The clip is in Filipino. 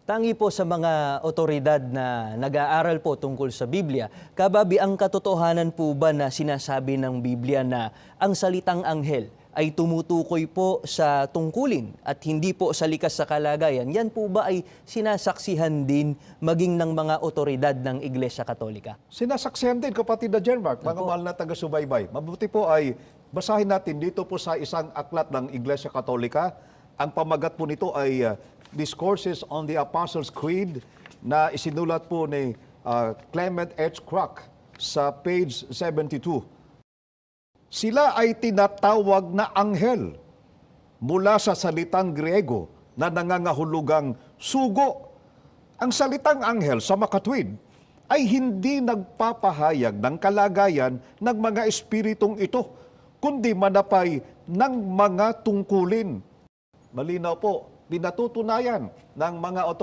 Tangi po sa mga otoridad na nag-aaral po tungkol sa Biblia, kababi ang katotohanan po ba na sinasabi ng Biblia na ang salitang anghel ay tumutukoy po sa tungkulin at hindi po sa likas sa kalagayan? Yan po ba ay sinasaksihan din maging ng mga otoridad ng Iglesia Katolika? Sinasaksihan din, kapatid na Jermark, mga mahal na taga-subaybay. Mabuti po ay basahin natin dito po sa isang aklat ng Iglesia Katolika. Ang pamagat po nito ay Discourses on the Apostles' Creed na isinulat po ni Clement H. Crack sa page 72. Sila ay tinatawag na anghel mula sa salitang Griego na nangangahulugang sugo. Ang salitang anghel sa makatwid ay hindi nagpapahayag ng kalagayan ng mga espiritong ito, kundi manapay ng mga tungkulin. Malinaw po, pinatutunayan ng mga